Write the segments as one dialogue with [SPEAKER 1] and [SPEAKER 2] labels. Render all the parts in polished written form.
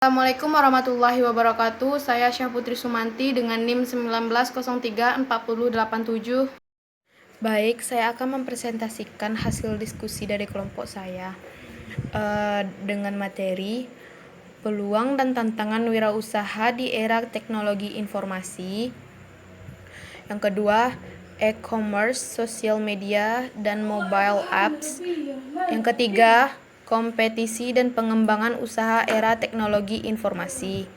[SPEAKER 1] Assalamualaikum warahmatullahi wabarakatuh. Saya Syahputri Sumanti dengan NIM 19034087. Baik, saya akan mempresentasikan hasil diskusi dari kelompok saya dengan materi peluang dan tantangan wirausaha di era teknologi informasi. Yang kedua, e-commerce, social media, dan mobile apps. Yang ketiga, kompetisi dan pengembangan usaha era teknologi informasi.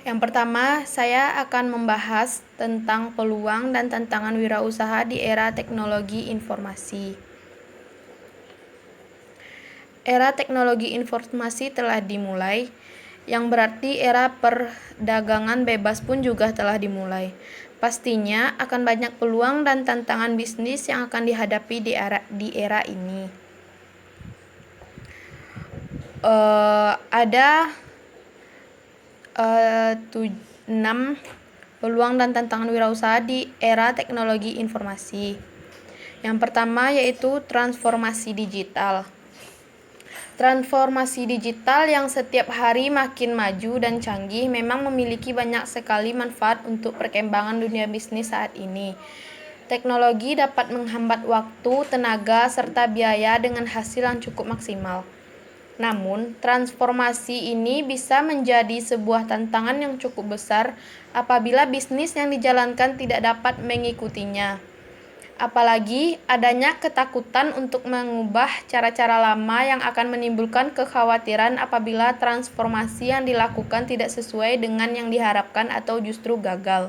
[SPEAKER 1] Yang pertama, saya akan membahas tentang peluang dan tantangan wirausaha di era teknologi informasi. Era teknologi informasi telah dimulai, yang berarti era perdagangan bebas pun juga telah dimulai. Pastinya akan banyak peluang dan tantangan bisnis yang akan dihadapi di era ini. Ada 6 peluang dan tantangan wirausaha di era teknologi informasi. Yang pertama yaitu transformasi digital. Transformasi digital yang setiap hari makin maju dan canggih memang memiliki banyak sekali manfaat untuk perkembangan dunia bisnis saat ini. Teknologi dapat menghambat waktu, tenaga, serta biaya dengan hasil yang cukup maksimal. Namun, transformasi ini bisa menjadi sebuah tantangan yang cukup besar apabila bisnis yang dijalankan tidak dapat mengikutinya. Apalagi adanya ketakutan untuk mengubah cara-cara lama yang akan menimbulkan kekhawatiran apabila transformasi yang dilakukan tidak sesuai dengan yang diharapkan atau justru gagal.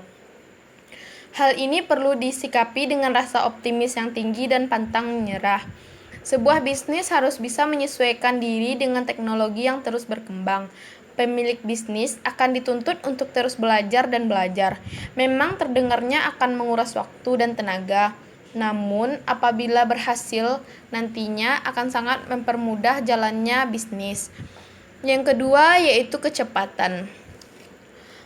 [SPEAKER 1] Hal ini perlu disikapi dengan rasa optimis yang tinggi dan pantang menyerah. Sebuah bisnis harus bisa menyesuaikan diri dengan teknologi yang terus berkembang. Pemilik bisnis akan dituntut untuk terus belajar dan belajar. Memang terdengarnya akan menguras waktu dan tenaga. Namun, apabila berhasil, nantinya akan sangat mempermudah jalannya bisnis. Yang kedua yaitu kecepatan.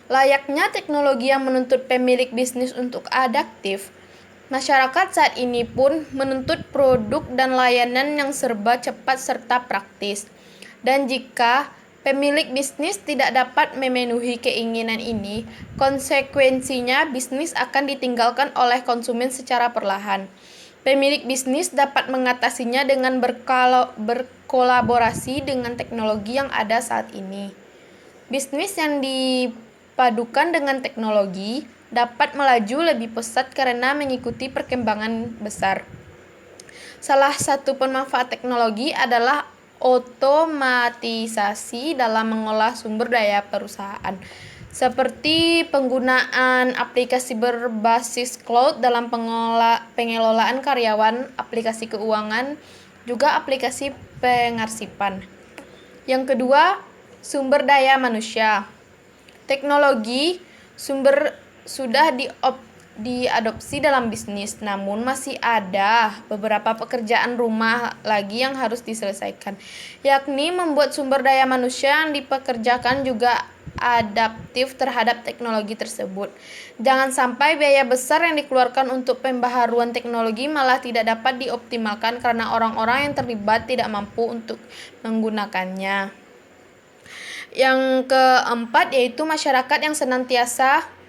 [SPEAKER 1] Layaknya teknologi yang menuntut pemilik bisnis untuk adaptif, masyarakat saat ini pun menuntut produk dan layanan yang serba cepat serta praktis. Dan jika pemilik bisnis tidak dapat memenuhi keinginan ini, konsekuensinya bisnis akan ditinggalkan oleh konsumen secara perlahan. Pemilik bisnis dapat mengatasinya dengan berkolaborasi dengan teknologi yang ada saat ini. Bisnis yang dipadukan dengan teknologi dapat melaju lebih pesat karena mengikuti perkembangan besar. Salah satu pemanfaat teknologi adalah otomatisasi dalam mengolah sumber daya perusahaan, seperti penggunaan aplikasi berbasis cloud dalam pengelolaan karyawan, aplikasi keuangan, juga aplikasi pengarsipan. Yang kedua, sumber daya manusia. Teknologi sudah diadopsi dalam bisnis, namun masih ada beberapa pekerjaan rumah lagi yang harus diselesaikan, yakni membuat sumber daya manusia yang dipekerjakan juga adaptif terhadap teknologi tersebut. Jangan sampai biaya besar yang dikeluarkan untuk pembaharuan teknologi malah tidak dapat dioptimalkan karena orang-orang yang terlibat tidak mampu untuk menggunakannya. Yang keempat yaitu masyarakat yang senantiasa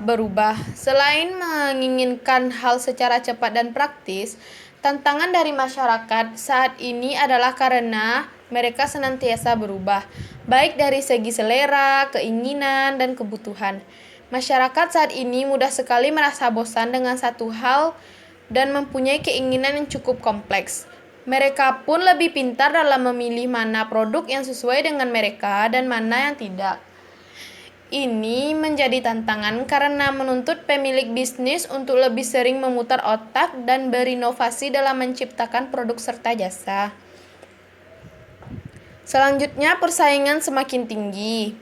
[SPEAKER 1] berubah. Selain menginginkan hal secara cepat dan praktis, tantangan dari masyarakat saat ini adalah karena mereka senantiasa berubah, baik dari segi selera, keinginan, dan kebutuhan. Masyarakat saat ini mudah sekali merasa bosan dengan satu hal dan mempunyai keinginan yang cukup kompleks. Mereka pun lebih pintar dalam memilih mana produk yang sesuai dengan mereka dan mana yang tidak. Ini menjadi tantangan karena menuntut pemilik bisnis untuk lebih sering memutar otak dan berinovasi dalam menciptakan produk serta jasa. Selanjutnya, persaingan semakin tinggi.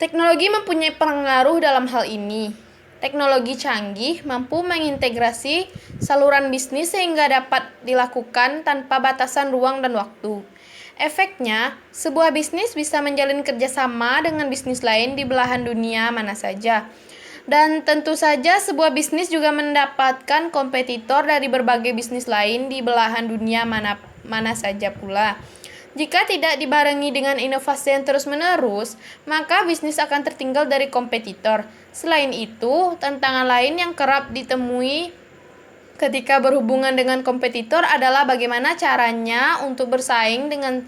[SPEAKER 1] Teknologi mempunyai pengaruh dalam hal ini. Teknologi canggih mampu mengintegrasi saluran bisnis sehingga dapat dilakukan tanpa batasan ruang dan waktu. Efeknya, sebuah bisnis bisa menjalin kerjasama dengan bisnis lain di belahan dunia mana saja. Dan tentu saja sebuah bisnis juga mendapatkan kompetitor dari berbagai bisnis lain di belahan dunia mana saja pula. Jika tidak dibarengi dengan inovasi yang terus-menerus, maka bisnis akan tertinggal dari kompetitor. Selain itu, tantangan lain yang kerap ditemui ketika berhubungan dengan kompetitor adalah bagaimana caranya untuk bersaing dengan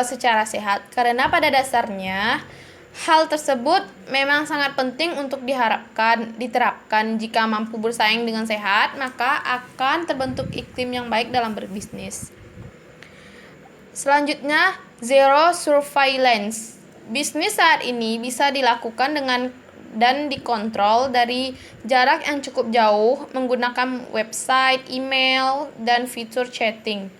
[SPEAKER 1] secara sehat. Karena pada dasarnya hal tersebut memang sangat penting untuk diterapkan. Jika mampu bersaing dengan sehat, maka akan terbentuk iklim yang baik dalam berbisnis. Selanjutnya, zero surveillance. Bisnis saat ini bisa dilakukan dan dikontrol dari jarak yang cukup jauh menggunakan website, email, dan fitur chatting.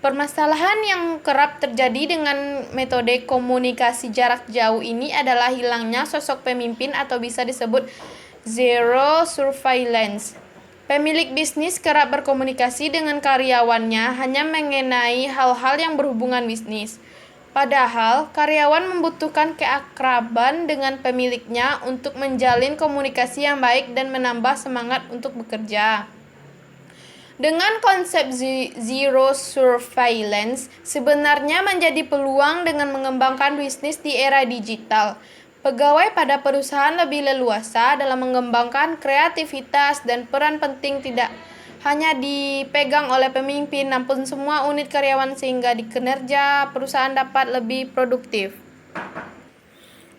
[SPEAKER 1] Permasalahan yang kerap terjadi dengan metode komunikasi jarak jauh ini adalah hilangnya sosok pemimpin atau bisa disebut zero surveillance. Pemilik bisnis kerap berkomunikasi dengan karyawannya hanya mengenai hal-hal yang berhubungan bisnis. Padahal, karyawan membutuhkan keakraban dengan pemiliknya untuk menjalin komunikasi yang baik dan menambah semangat untuk bekerja. Dengan konsep zero surveillance, sebenarnya menjadi peluang dengan mengembangkan bisnis di era digital. Pegawai pada perusahaan lebih leluasa dalam mengembangkan kreativitas dan peran penting tidak hanya dipegang oleh pemimpin, namun semua unit karyawan sehingga di kinerja perusahaan dapat lebih produktif.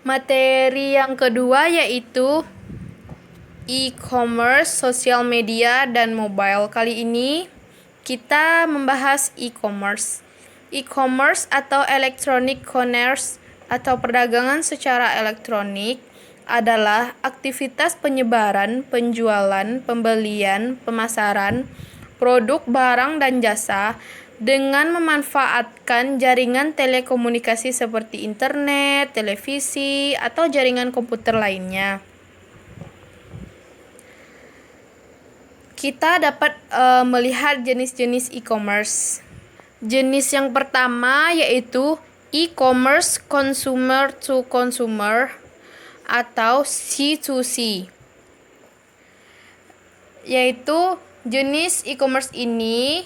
[SPEAKER 1] Materi yang kedua yaitu e-commerce, sosial media, dan mobile. Kali ini kita membahas e-commerce. E-commerce atau electronic commerce atau perdagangan secara elektronik adalah aktivitas penyebaran, penjualan, pembelian, pemasaran, produk, barang, dan jasa dengan memanfaatkan jaringan telekomunikasi seperti internet, televisi, atau jaringan komputer lainnya. Kita dapat melihat jenis-jenis e-commerce. Jenis yang pertama yaitu e-commerce consumer to consumer atau C2C. Yaitu jenis e-commerce ini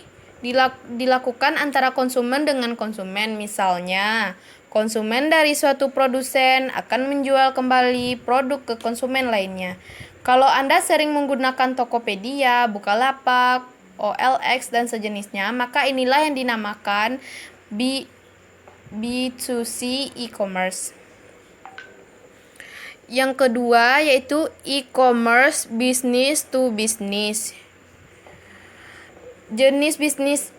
[SPEAKER 1] dilakukan antara konsumen dengan konsumen. Misalnya, konsumen dari suatu produsen akan menjual kembali produk ke konsumen lainnya. Kalau Anda sering menggunakan Tokopedia, Bukalapak, OLX, dan sejenisnya, maka inilah yang dinamakan B2C e-commerce. Yang kedua yaitu e-commerce business to business. Jenis bisnis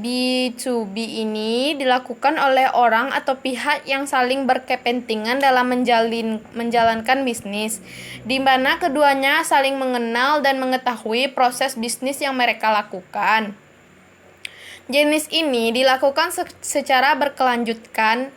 [SPEAKER 1] B2B ini dilakukan oleh orang atau pihak yang saling berkepentingan dalam menjalankan bisnis, di mana keduanya saling mengenal dan mengetahui proses bisnis yang mereka lakukan. Jenis ini dilakukan secara berkelanjutan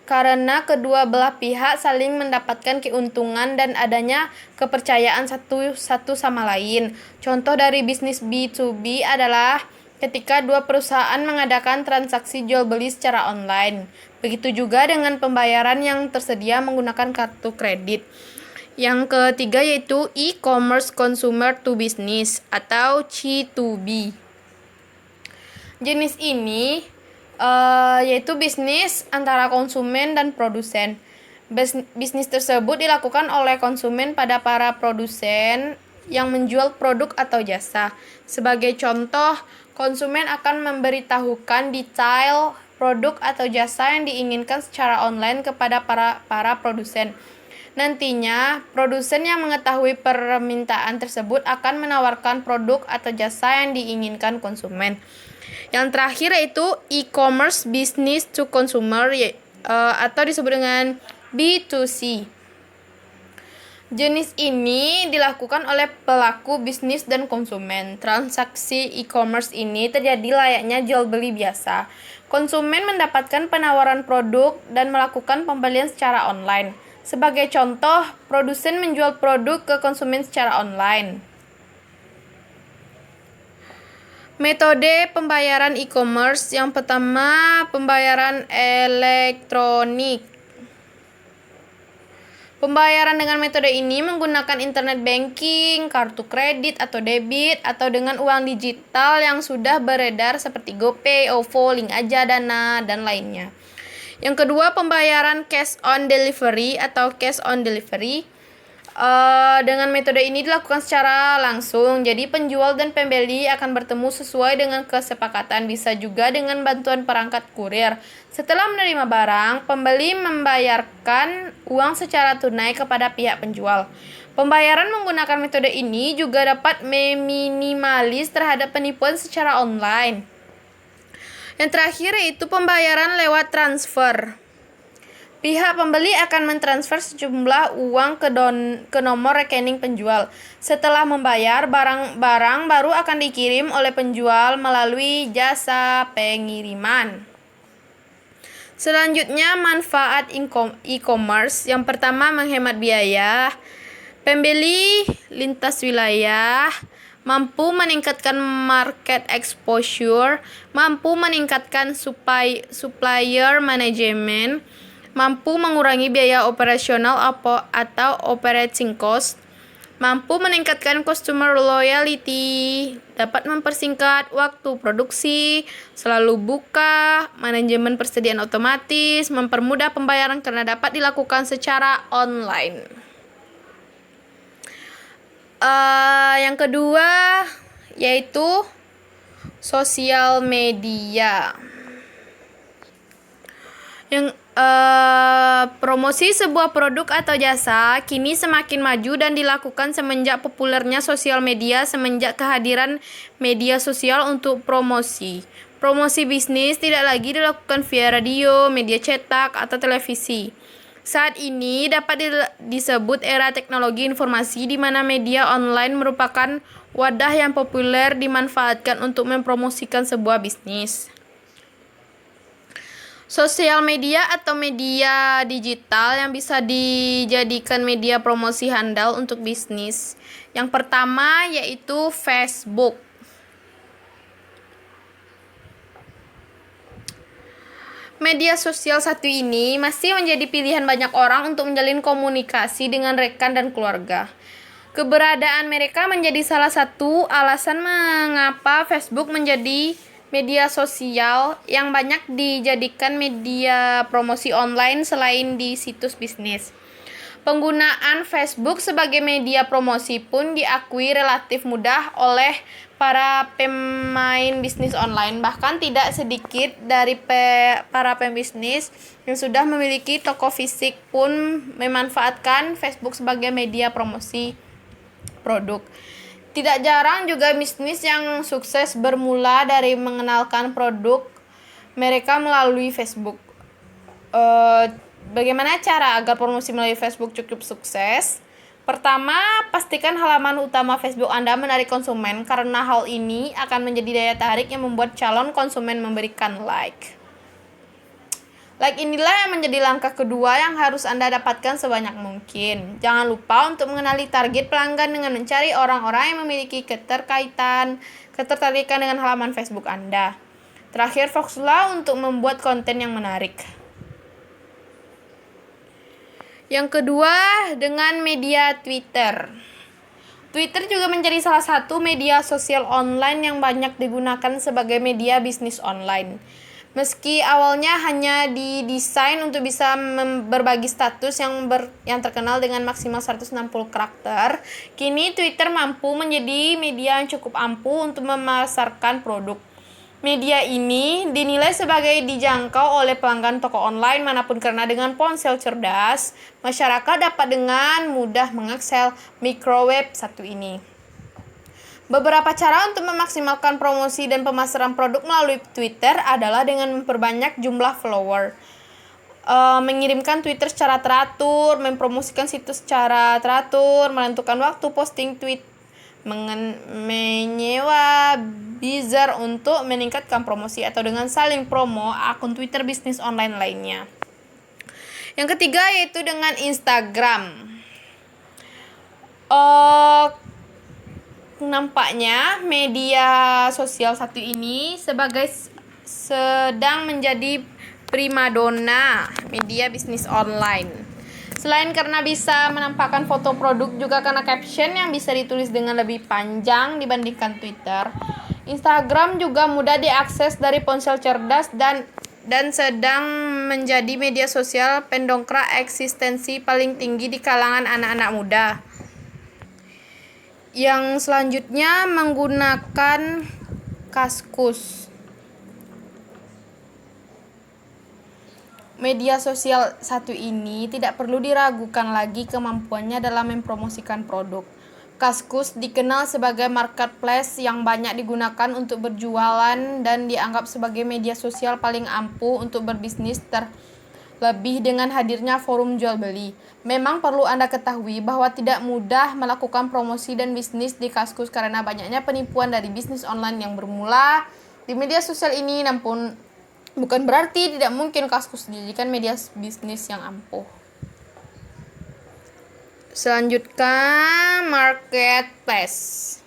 [SPEAKER 1] karena kedua belah pihak saling mendapatkan keuntungan dan adanya kepercayaan satu sama lain. Contoh dari bisnis B2B adalah ketika dua perusahaan mengadakan transaksi jual beli secara online. Begitu juga dengan pembayaran yang tersedia menggunakan kartu kredit. Yang ketiga yaitu e-commerce consumer to business atau C2B. Jenis ini yaitu bisnis antara konsumen dan produsen. Bisnis tersebut dilakukan oleh konsumen pada para produsen yang menjual produk atau jasa. Sebagai contoh, konsumen akan memberitahukan detail produk atau jasa yang diinginkan secara online kepada para produsen. Nantinya, produsen yang mengetahui permintaan tersebut akan menawarkan produk atau jasa yang diinginkan konsumen. Yang terakhir yaitu e-commerce business to consumer atau disebut dengan B2C. Jenis ini dilakukan oleh pelaku bisnis dan konsumen. Transaksi e-commerce ini terjadi layaknya jual beli biasa. Konsumen mendapatkan penawaran produk dan melakukan pembelian secara online. Sebagai contoh, produsen menjual produk ke konsumen secara online. Metode pembayaran e-commerce yang pertama, pembayaran elektronik. Pembayaran dengan metode ini menggunakan internet banking, kartu kredit atau debit, atau dengan uang digital yang sudah beredar seperti GoPay, OVO, Link Aja, Dana, dan lainnya. Yang kedua, pembayaran cash on delivery atau cash on delivery. Dengan metode ini dilakukan secara langsung, jadi penjual dan pembeli akan bertemu sesuai dengan kesepakatan, bisa juga dengan bantuan perangkat kurir. Setelah menerima barang, pembeli membayarkan uang secara tunai kepada pihak penjual. Pembayaran menggunakan metode ini juga dapat meminimalis terhadap penipuan secara online. Yang terakhir yaitu pembayaran lewat transfer. Pihak pembeli akan mentransfer sejumlah uang ke nomor rekening penjual. Setelah membayar, barang baru akan dikirim oleh penjual melalui jasa pengiriman. Selanjutnya, manfaat e-commerce. Yang pertama, menghemat biaya. Pembeli lintas wilayah, mampu meningkatkan market exposure, mampu meningkatkan supplier management, mampu mengurangi biaya operasional atau operating cost, mampu meningkatkan customer loyalty, dapat mempersingkat waktu produksi, selalu buka, manajemen persediaan otomatis, mempermudah pembayaran karena dapat dilakukan secara online. Yang kedua yaitu sosial media. Promosi sebuah produk atau jasa kini semakin maju dan dilakukan semenjak populernya sosial media, semenjak kehadiran media sosial untuk promosi. Promosi bisnis tidak lagi dilakukan via radio, media cetak, atau televisi. Saat ini dapat disebut era teknologi informasi di mana media online merupakan wadah yang populer dimanfaatkan untuk mempromosikan sebuah bisnis. Sosial media atau media digital yang bisa dijadikan media promosi handal untuk bisnis. Yang pertama yaitu Facebook. Media sosial satu ini masih menjadi pilihan banyak orang untuk menjalin komunikasi dengan rekan dan keluarga. Keberadaan mereka menjadi salah satu alasan mengapa Facebook menjadi media sosial yang banyak dijadikan media promosi online selain di situs bisnis. Penggunaan Facebook sebagai media promosi pun diakui relatif mudah oleh para pemain bisnis online. Bahkan tidak sedikit dari para pembisnis yang sudah memiliki toko fisik pun memanfaatkan Facebook sebagai media promosi produk. Tidak jarang juga bisnis yang sukses bermula dari mengenalkan produk mereka melalui Facebook. Bagaimana cara agar promosi melalui Facebook cukup sukses? Pertama, pastikan halaman utama Facebook Anda menarik konsumen, karena hal ini akan menjadi daya tarik yang membuat calon konsumen memberikan like. Like inilah yang menjadi langkah kedua yang harus Anda dapatkan sebanyak mungkin. Jangan lupa untuk mengenali target pelanggan dengan mencari orang-orang yang memiliki ketertarikan dengan halaman Facebook Anda. Terakhir, fokuslah untuk membuat konten yang menarik. Yang kedua, dengan media Twitter. Twitter juga menjadi salah satu media sosial online yang banyak digunakan sebagai media bisnis online. Meski awalnya hanya didesain untuk bisa berbagi status yang terkenal dengan maksimal 160 karakter, kini Twitter mampu menjadi media yang cukup ampuh untuk memasarkan produk. Media ini dinilai sebagai dijangkau oleh pelanggan toko online manapun karena dengan ponsel cerdas, masyarakat dapat dengan mudah mengakses microwave satu ini. Beberapa cara untuk memaksimalkan promosi dan pemasaran produk melalui Twitter adalah dengan memperbanyak jumlah follower, mengirimkan Twitter secara teratur, mempromosikan situs secara teratur, menentukan waktu posting tweet, menyewa buzzer untuk meningkatkan promosi atau dengan saling promo akun Twitter bisnis online lainnya. Yang ketiga yaitu dengan Instagram. Nampaknya media sosial satu ini sedang menjadi primadona media bisnis online. Selain karena bisa menampakkan foto produk, juga karena caption yang bisa ditulis dengan lebih panjang dibandingkan Twitter. Instagram juga mudah diakses dari ponsel cerdas dan sedang menjadi media sosial pendongkrak eksistensi paling tinggi di kalangan anak-anak muda. Yang selanjutnya menggunakan Kaskus. Media sosial satu ini tidak perlu diragukan lagi kemampuannya dalam mempromosikan produk. Kaskus dikenal sebagai marketplace yang banyak digunakan untuk berjualan dan dianggap sebagai media sosial paling ampuh untuk berbisnis, terlebih dengan hadirnya forum jual beli. Memang perlu Anda ketahui bahwa tidak mudah melakukan promosi dan bisnis di Kaskus karena banyaknya penipuan dari bisnis online yang bermula di media sosial ini, namun bukan berarti tidak mungkin Kaskus dijadikan media bisnis yang ampuh. Selanjutnya, marketplace.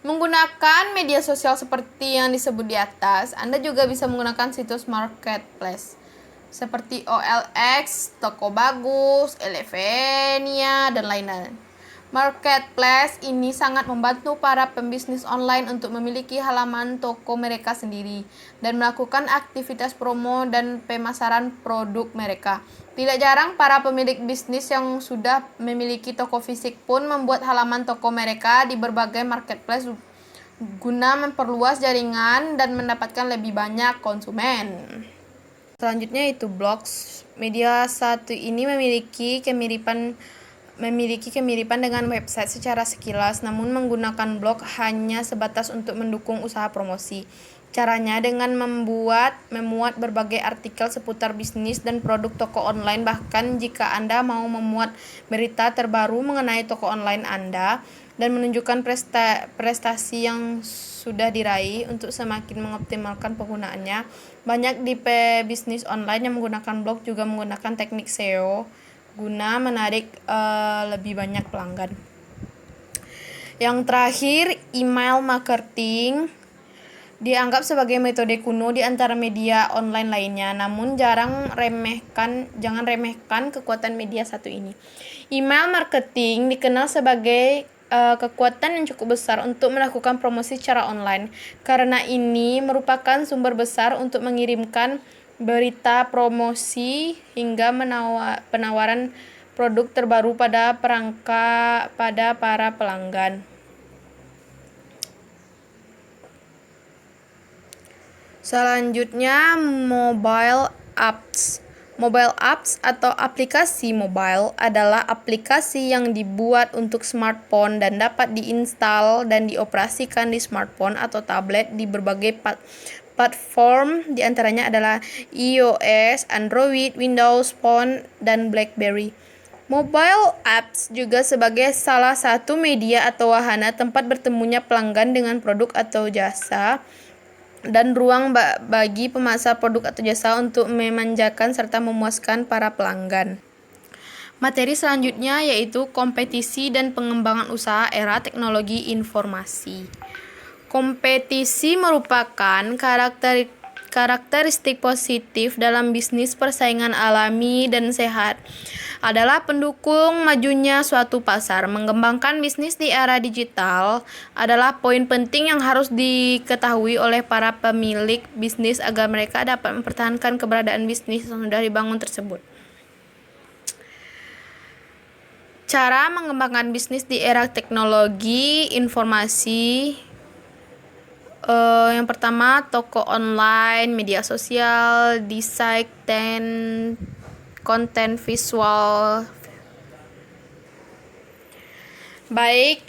[SPEAKER 1] Menggunakan media sosial seperti yang disebut di atas, Anda juga bisa menggunakan situs marketplace seperti OLX, Toko Bagus, Elevenia, dan lain-lain. Marketplace ini sangat membantu para pembisnis online untuk memiliki halaman toko mereka sendiri dan melakukan aktivitas promo dan pemasaran produk mereka. Tidak jarang para pemilik bisnis yang sudah memiliki toko fisik pun membuat halaman toko mereka di berbagai marketplace guna memperluas jaringan dan mendapatkan lebih banyak konsumen. Selanjutnya itu blogs. Media satu ini memiliki kemiripan dengan website secara sekilas, namun menggunakan blog hanya sebatas untuk mendukung usaha promosi. Caranya dengan memuat berbagai artikel seputar bisnis dan produk toko online. Bahkan jika Anda mau memuat berita terbaru mengenai toko online Anda dan menunjukkan prestasi yang sudah diraih untuk semakin mengoptimalkan penggunaannya. Banyak di bisnis online yang menggunakan blog juga menggunakan teknik SEO guna menarik lebih banyak pelanggan. Yang terakhir, email marketing dianggap sebagai metode kuno di antara media online lainnya, namun jangan remehkan kekuatan media satu ini. Email marketing dikenal sebagai kekuatan yang cukup besar untuk melakukan promosi secara online. Karena ini merupakan sumber besar untuk mengirimkan berita promosi hingga penawaran produk terbaru pada para pelanggan. Selanjutnya, mobile apps. Mobile apps atau aplikasi mobile adalah aplikasi yang dibuat untuk smartphone dan dapat diinstal dan dioperasikan di smartphone atau tablet di berbagai platform, di antaranya adalah iOS, Android, Windows Phone, dan BlackBerry. Mobile apps juga sebagai salah satu media atau wahana tempat bertemunya pelanggan dengan produk atau jasa dan ruang bagi pemasar produk atau jasa untuk memanjakan serta memuaskan para pelanggan. Materi selanjutnya yaitu kompetisi dan pengembangan usaha era teknologi informasi. Kompetisi merupakan karakteristik positif dalam bisnis. Persaingan alami dan sehat adalah pendukung majunya suatu pasar. Mengembangkan bisnis di era digital adalah poin penting yang harus diketahui oleh para pemilik bisnis agar mereka dapat mempertahankan keberadaan bisnis yang sudah dibangun tersebut. Cara mengembangkan bisnis di era teknologi informasi. Yang pertama, toko online, media sosial, desain, konten visual. Baik,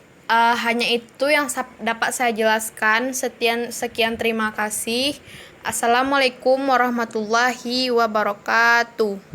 [SPEAKER 1] hanya itu yang dapat saya jelaskan. Sekian terima kasih. Assalamualaikum warahmatullahi wabarakatuh.